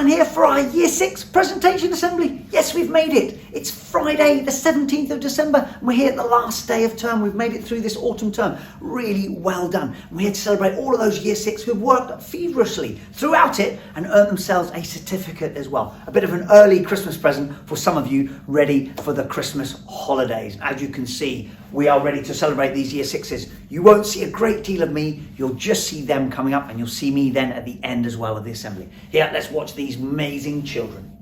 Alan here for our Year 6 presentation assembly. Yes, we've made it. It's Friday the 17th of December and we're here at the last day of term. We've made it through this autumn term. Really well done. We're here to celebrate all of those Year 6 who've worked feverishly throughout it and earned themselves a certificate as well. A bit of an early Christmas present for some of you ready for the Christmas holidays. As you can see, we are ready to celebrate these Year 6s. You won't see a great deal of me. You'll just see them coming up and you'll see me then at the end as well of the assembly. Here, let's watch these amazing children.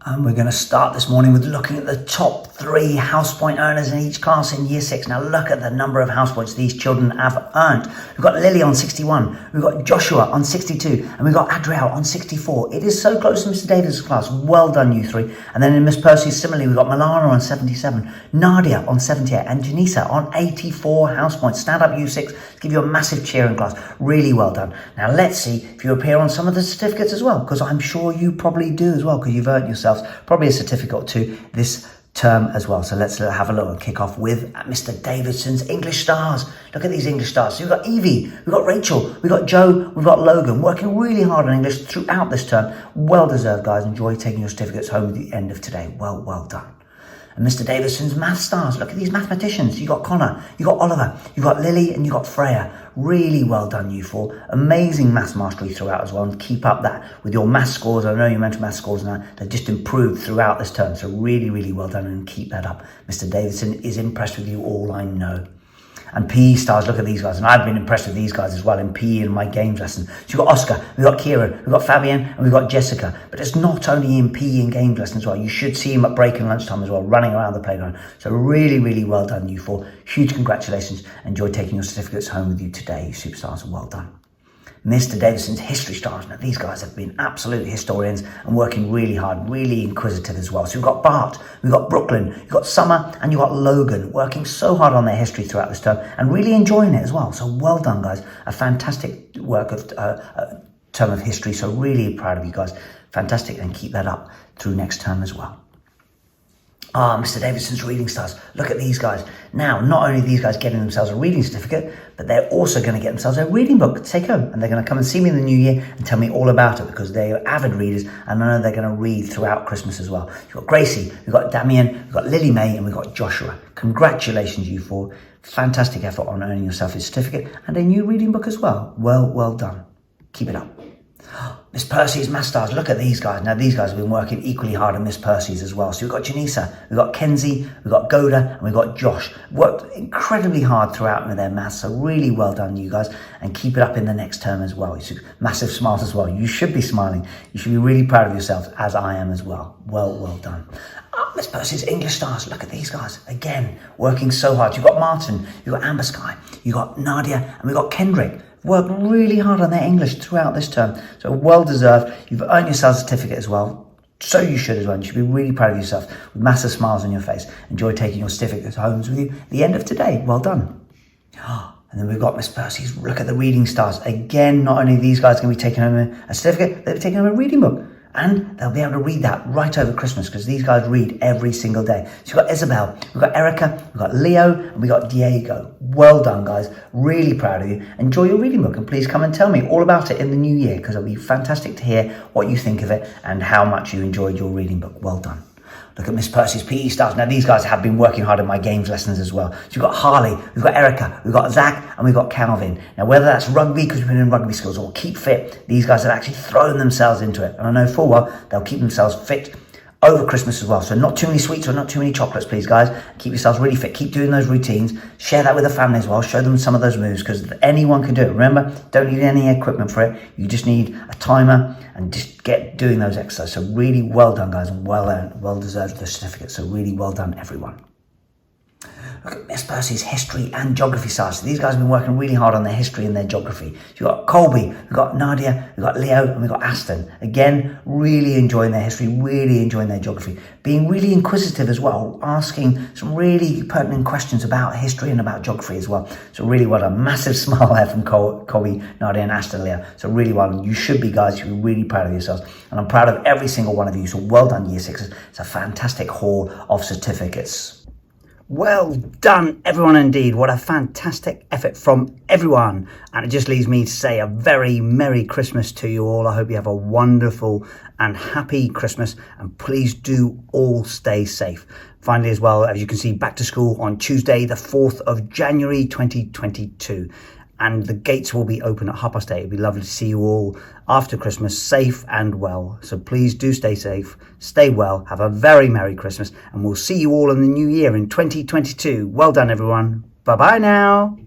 And we're going to start this morning with looking at the top 3 house point earners in each class in Year 6. Now look at the number of house points these children have earned. We've got Lily on 61, we've got Joshua on 62, and we've got Adriel on 64. It is so close to Mr. Davis' class. Well done, you 3. And then in Miss Percy's, similarly, we've got Milana on 77, Nadia on 78, and Janisa on 84 house points. Stand up, you 6. Give you a massive cheer in class. Really well done. Now let's see if you appear on some of the certificates as well, because I'm sure you probably do as well, because you've earned yourselves probably a certificate or 2 this term as well. So let's have a look and kick off with Mr. Davidson's English stars. Look at these English stars. So we've got Evie, we've got Rachel, we've got Joe, we've got Logan, working really hard on English throughout this term. Well deserved, guys. Enjoy taking your certificates home at the end of today. Well done. And Mr. Davidson's math stars. Look at these mathematicians. You got Connor, you got Oliver, you got Lily, and you got Freya. Really well done, you 4. Amazing maths mastery throughout as well. And keep up that with your math scores. I know your mental math scores now, they've just improved throughout this term. So really well done and keep that up. Mr. Davidson is impressed with you all, I know. And PE stars, look at these guys. And I've been impressed with these guys as well in PE and my games lesson. So you've got Oscar, we've got Kieran, we've got Fabian, and we've got Jessica. But it's not only in PE and games lesson as well. You should see him at break and lunchtime as well, running around the playground. So really well done, you 4. Huge congratulations. Enjoy taking your certificates home with you today, you superstars. Well done. Mr. Davidson's history stars. Now these guys have been absolute historians and working really hard, really inquisitive as well. So we've got Bart, we've got Brooklyn, you've got Summer, and you've got Logan working so hard on their history throughout this term and really enjoying it as well. So well done, guys. A fantastic work of term of history. So really proud of you guys. Fantastic, and keep that up through next term as well. Mr. Davidson's reading stars. Look at these guys. Now, not only are these guys getting themselves a reading certificate, but they're also going to get themselves a reading book to take home. And they're going to come and see me in the new year and tell me all about it, because they're avid readers and I know they're going to read throughout Christmas as well. You've got Gracie, we've got Damien, we've got Lily May, and we've got Joshua. Congratulations, you 4. Fantastic effort on earning yourself a certificate and a new reading book as well. Well done. Keep it up. Miss Percy's math stars. Look at these guys. Now these guys have been working equally hard on Miss Percy's as well. So we've got Janisa, we've got Kenzie, we've got Goda, and we've got Josh. Worked incredibly hard throughout with their maths. So really well done, you guys, and keep it up in the next term as well. Massive smiles as well. You should be smiling. You should be really proud of yourselves, as I am as well. Well done. Miss Percy's English stars. Look at these guys. Again, working so hard. You've got Martin, you've got Amber Sky, you've got Nadia, and we've got Kendrick. Worked really hard on their English throughout this term. So well deserved. You've earned yourself a certificate as well. So you should as well. You should be really proud of yourself with massive smiles on your face. Enjoy taking your certificates home with you at the end of today. Well done. And then we've got Miss Percy's. Look at the reading stars. Again, not only are these guys going to be taking home a certificate, they'll be taking home a reading book. And they'll be able to read that right over Christmas, because these guys read every single day. So we've got Isabel, we've got Erica, we've got Leo, and we've got Diego. Well done, guys. Really proud of you. Enjoy your reading book, and please come and tell me all about it in the new year, because it'll be fantastic to hear what you think of it and how much you enjoyed your reading book. Well done. Look at Miss Percy's PE stars. Now these guys have been working hard in my games lessons as well. So we've got Harley, we've got Erica, we've got Zach, and we've got Calvin. Now whether that's rugby, because we've been in rugby schools, or keep fit, these guys have actually thrown themselves into it. And I know full well they'll keep themselves fit over Christmas as well. So not too many sweets or not too many chocolates, please, guys. Keep yourselves really fit. Keep doing those routines. Share that with the family as well. Show them some of those moves, because anyone can do it. Remember, don't need any equipment for it. You just need a timer and just get doing those exercises. So really well done, guys, and well earned, well deserved the certificate. So really well done, everyone. Look at Miss Percy's history and geography stars. So these guys have been working really hard on their history and their geography. So you've got Colby, we've got Nadia, we've got Leo, and we've got Aston. Again, really enjoying their history, really enjoying their geography. Being really inquisitive as well, asking some really pertinent questions about history and about geography as well. So really well done. Massive smile there from Colby, Nadia, and Aston, Leo. So really well done. You should be, guys. You should be really proud of yourselves. And I'm proud of every single one of you. So well done, Year 6s. It's a fantastic haul of certificates. Well done, everyone, indeed. What a fantastic effort from everyone. And it just leaves me to say a very Merry Christmas to you all. I hope you have a wonderful and happy Christmas. And please do all stay safe. Finally, as well, as you can see, back to school on Tuesday, the 4th of January 2022. And the gates will be open at 8:30. It'd be lovely to see you all after Christmas, safe and well. So please do stay safe, stay well, have a very Merry Christmas, and we'll see you all in the new year in 2022. Well done, everyone. Bye-bye now.